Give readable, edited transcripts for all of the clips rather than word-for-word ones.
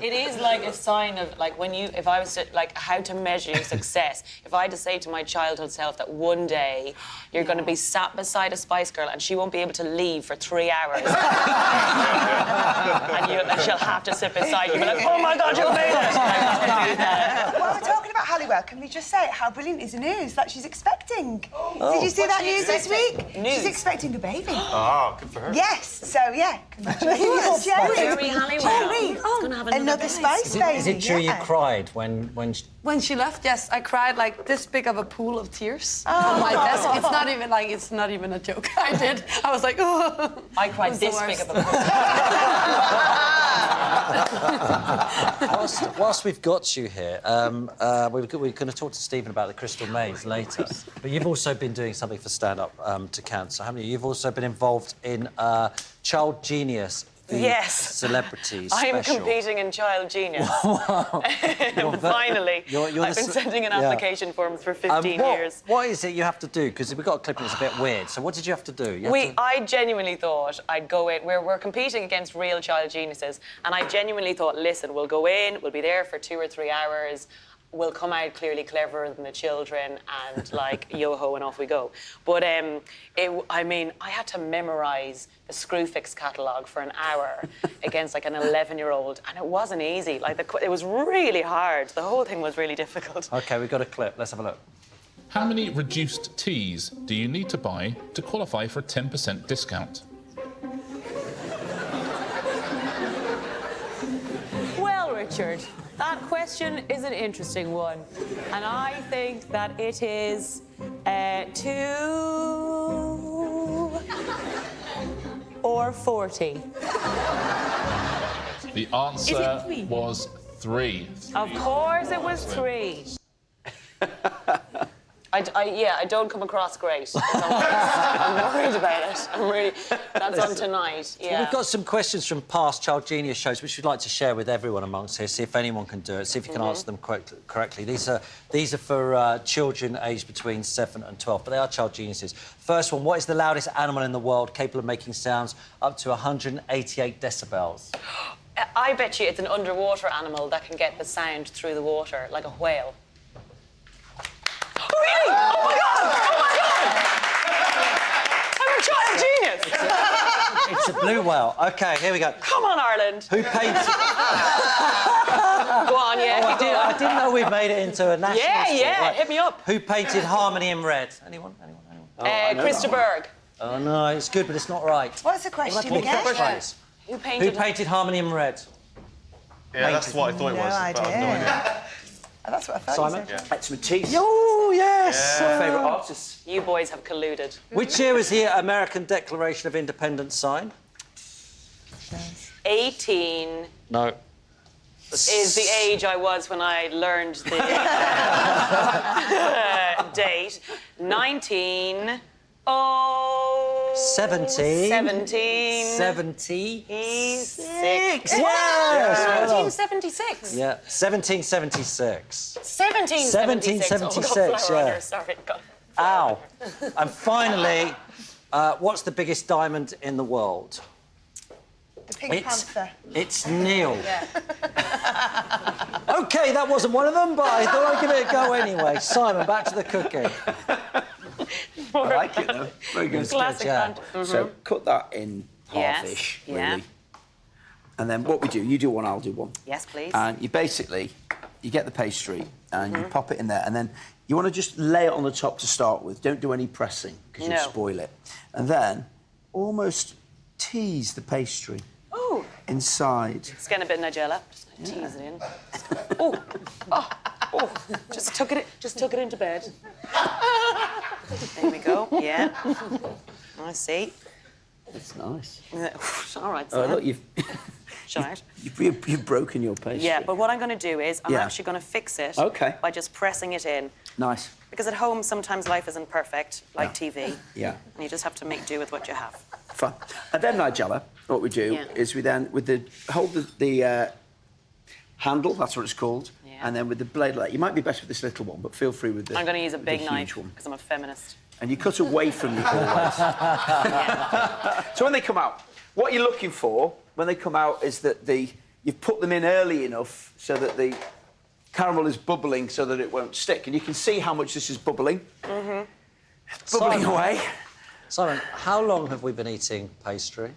It is like a sign of, like, when you... If I was to, like, how to measure your success, if I had to say to my childhood self that one day you're going to be sat beside a Spice Girl and she won't be able to leave for 3 hours. and she'll have to sit beside you and be like, oh, my God, you made it! While we're talking about Halliwell, can we just say how brilliant is the news that she's expecting? Did you see that news this week? News? She's expecting a baby. Oh, good for her. Yes, so yeah, congratulations. Jerry Halliwell. Oh, gonna have another Spice baby. Is it true you cried when When she left, yes, I cried like this big of a pool of tears on my desk. It's not even a joke. I did. I was like, oh. I cried this big of a whilst we've got you here, we're going to talk to Stephen about the Crystal Maze later. But you've also been doing something for Stand Up to Cancer, haven't you? You've also been involved in Child Genius. Yes. Celebrities I am special. competing in Child Genius. Wow. Finally. I've been sending in application forms for 15 years. What is it you have to do? Because we've got a clip that's a bit weird. So what did you have to do? I genuinely thought I'd go in... We're competing against real child geniuses, and I genuinely thought, listen, we'll go in, we'll be there for 2 or 3 hours, we'll come out clearly cleverer than the children and, like, yo-ho, and off we go. But, I had to memorise the Screwfix catalogue for an hour against, like, an 11-year-old, and it wasn't easy. Like, it was really hard. The whole thing was really difficult. OK, we've got a clip. Let's have a look. How many reduced teas do you need to buy to qualify for a 10% discount? Well, Richard, that question is an interesting one. And I think that it is 2 or 40. The answer was 3. Of course it was 3. I don't come across great. I'm worried about it. That's on tonight. Yeah. Well, we've got some questions from past Child Genius shows which we'd like to share with everyone amongst here, see if anyone can do it, see if you can answer them correctly. These are for children aged between 7 and 12, but they are Child Geniuses. First one, what is the loudest animal in the world capable of making sounds up to 188 decibels? I bet you it's an underwater animal that can get the sound through the water, like a whale. Really? Oh, my God! Oh, my God! I'm a child genius! It's a blue whale. OK, here we go. Come on, Ireland. Who painted... Go on, yeah. I didn't know we'd made it into a national sport. Yeah, right. hit me up. Who painted Harmony in Red? Anyone? Krista Berg. Oh, no, it's good, but it's not right. What's the question again? Who painted Harmony in Red? Yeah, that's what I thought it was. No but I have no idea. idea. Oh, that's what I thought. Simon? You said. It's Matisse. Oh, yes! My favourite artist. You boys have colluded. Which year was the American Declaration of Independence signed? 18 No. is the age I was when I learned the date. 19... Oh... 70. 17... 76. 6. Wow! 1976. Yeah, 1776. 1776. 1776, yeah. yeah. Sorry, God. Ow. And finally, what's the biggest diamond in the world? The Pink Panther. It's Neil. Yeah. OK, that wasn't one of them, but I thought I'd give it a go anyway. Simon, back to the cooking. I like it, though. Very good. Classic yeah. band. So cut that in half-ish, really. Yeah. And then what we do, you do one, I'll do one. Yes, please. And you basically, you get the pastry and you pop it in there, and then you want to just lay it on the top to start with. Don't do any pressing, because you'll spoil it. And then almost tease the pastry inside. It's getting a bit Nigella. Just tease it in. Oh, just tuck it into bed. There we go. Yeah. I see. That's nice. All right, Oh, Sam. look, you've broken your pastry. Yeah, but what I'm going to do is I'm actually going to fix it by just pressing it in. Nice. Because at home, sometimes life isn't perfect, like TV. Yeah. And you just have to make do with what you have. Fun. And then, Nigella, what we do is we then, hold the handle, that's what it's called, and then with the blade like that. You might be better with this little one, but feel free with the I'm going to use a big knife, one. because I'm a feminist. And you cut away from the always. So when they come out, what you're looking for when they come out is that the you've put them in early enough so that the caramel is bubbling so that it won't stick. And you can see how much this is bubbling. It's bubbling away. Simon, how long have we been eating pastry?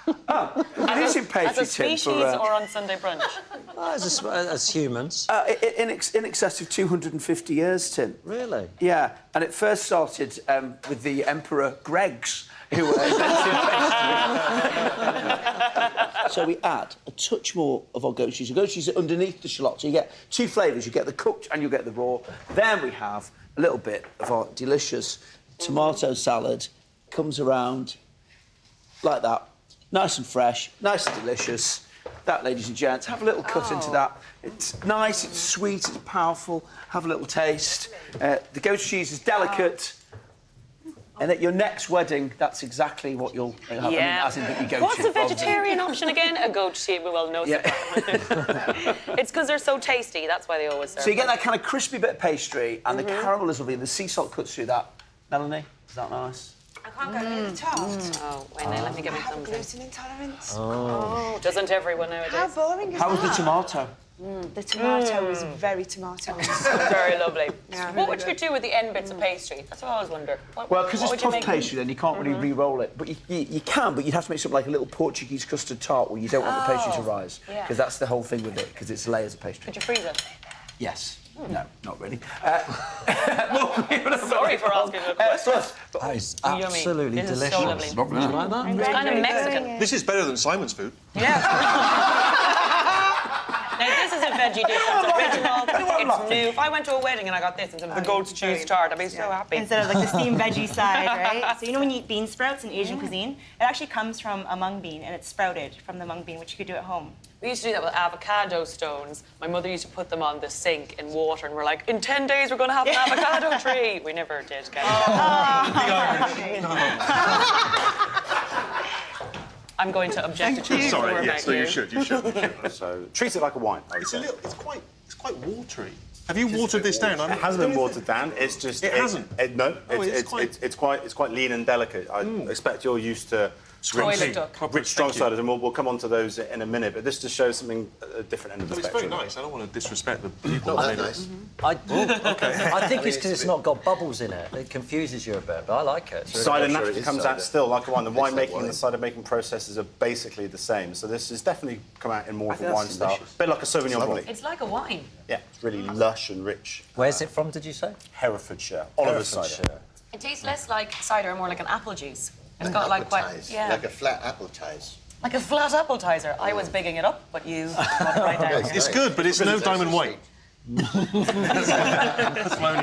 We've been eating pastry, As a Tim, species or on Sunday brunch? As humans. in excess of 250 years, Tim. Really? Yeah, and it first started with the Emperor Greg's, who invented pastry. So we add a touch more of our goat cheese. The goat cheese is underneath the shallot, so you get two flavours. You get the cooked and you get the raw. Then we have a little bit of our delicious tomato salad. Comes around like that. Nice and fresh, nice and delicious. That, ladies and gents, have a little cut into that. It's nice, it's sweet, it's powerful. Have a little taste. The goat cheese is delicate. And at your next wedding, that's exactly what you'll have. I mean, as in that you go What's to. the vegetarian option again? A goat cheese. Well, no. Yeah. It's because they're so tasty. That's why they always serve. So you get that kind of crispy bit of pastry, and the caramel is lovely, and the sea salt cuts through that. Melanie, is that nice? I can't go near the tart. Oh, wait, now let me get I me have something. gluten intolerance. Oh, doesn't everyone nowadays? How boring is How was the that? tomato? The tomato was very tomato. Very lovely. Yeah. What would you do with the end bits of pastry? That's what I always wonder. Well, because what it's would you puff make? pastry, then you can't really re-roll it. But you can, but you'd have to make something like a little Portuguese custard tart where you don't want the pastry to rise. yeah. Because that's the whole thing with it, because it's layers of pastry. Could you freeze it? Yes. Hmm. No, not really. Sorry for asking a question. That is Yummy. absolutely This is so delicious. lovely. Do you like that? It's kind of Mexican. This is better than Simon's food. Now, this is a veggie dish. It's original. It's new. If I went to a wedding and I got this instead of the goat's cheese tart, I'd be so happy. Instead of like the steamed veggie side, right? So you know when you eat bean sprouts in Asian cuisine, it actually comes from a mung bean and it's sprouted from the mung bean, which you could do at home. We used to do that with avocado stones. My mother used to put them on the sink in water, and we're like, in 10 days we're going to have an avocado tree. We never did, guys. I'm going to object to you. Sorry, yes, so you should. So treat it like a wine. It's quite watery. Have you watered this down? It hasn't been watered down. It's just It hasn't? No, it's it's quite lean and delicate. I expect you're used to Toilet duck. rich, strong ciders, and we'll come on to those in a minute. But this just shows something a different end of the It's spectrum. very nice. I don't want to disrespect the people. That's nice. I think it's because it's not got bubbles in it. It confuses you a bit, but I like it. It's really Cider good. naturally is comes cider. out still like a wine. The Tastes like winemaking wine. and the cider making processes are basically the same. So this has definitely come out in more of a think wine that's style. delicious. A bit like a Sauvignon lovely. Blanc. It's like a wine. Yeah, it's really lush and rich. Where's it from, did you say? Herefordshire, Oliver's cider. Herefordshire. It tastes less like cider and more like an apple juice. It's got like quite, Like a flat appetize. like a flat appetizer. I was bigging it up, but you got it right down. It's good, but it's no diamond white. It's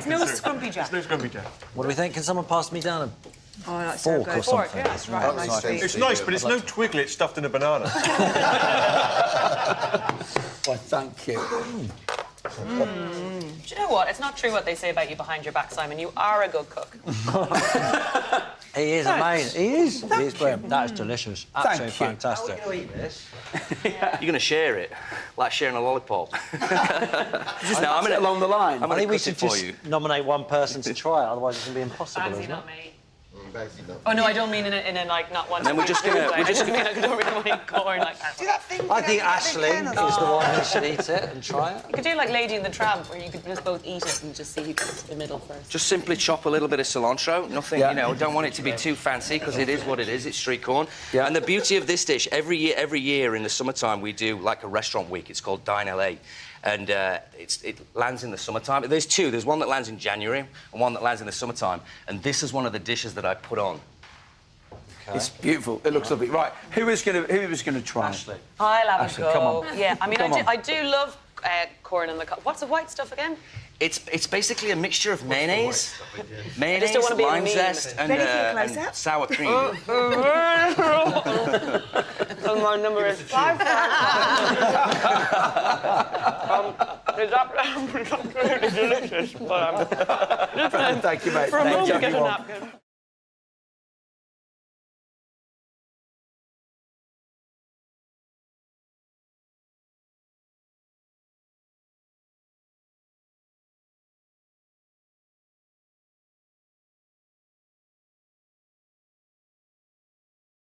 no scrumpy jack. No scrumpy jack. What do we think? Can someone pass me down a Oh, that's fork or Fork, something? yeah. It's right on my street. It's nice, but it's no twiglet stuffed in a banana. Why, thank you. Do you know what? It's not true what they say about you behind your back, Simon. You are a good cook. He is amazing. He is. He is brilliant. That is delicious. Absolutely you. fantastic. You're going to share it, like sharing a lollipop. Just pass it along the line. I'm I going think to we cook should it for just you. nominate one person to try it, otherwise it's going to be impossible, Fancy, isn't it? not me. Basically, no. Oh no, I don't mean in a like not one. And then we're just gonna- I just mean I don't really want to eat corn like that. Do that thing. I you think know, Ashley the is kernels. the one who should eat it and try it. You could do like Lady in the Tramp, where you could just both eat it and just see who gets the middle first. Just simply chop a little bit of cilantro. Nothing, Yeah. you know, don't want it to be too fancy because it is what it is. It's street corn. Yeah. And the beauty of this dish, every year in the summertime, we do like a restaurant week. It's called Dine LA. And it lands in the summertime. There's two. There's one that lands in January and one that lands in the summertime. And this is one of the dishes that I put on. It's beautiful. It looks lovely. Right, who is going to try? Ashley. I'll have Ashley, a go. come on. Yeah, I mean, Come on. I do love corn in the cup. What's the white stuff again? It's basically a mixture of mayonnaise, don't wanna be a lime meme. zest, and, Ready for your and close-up? sour cream. So my number is 5. It's absolutely delicious, but Thank you, mate. for a Thank moment, you, get a everyone. napkin.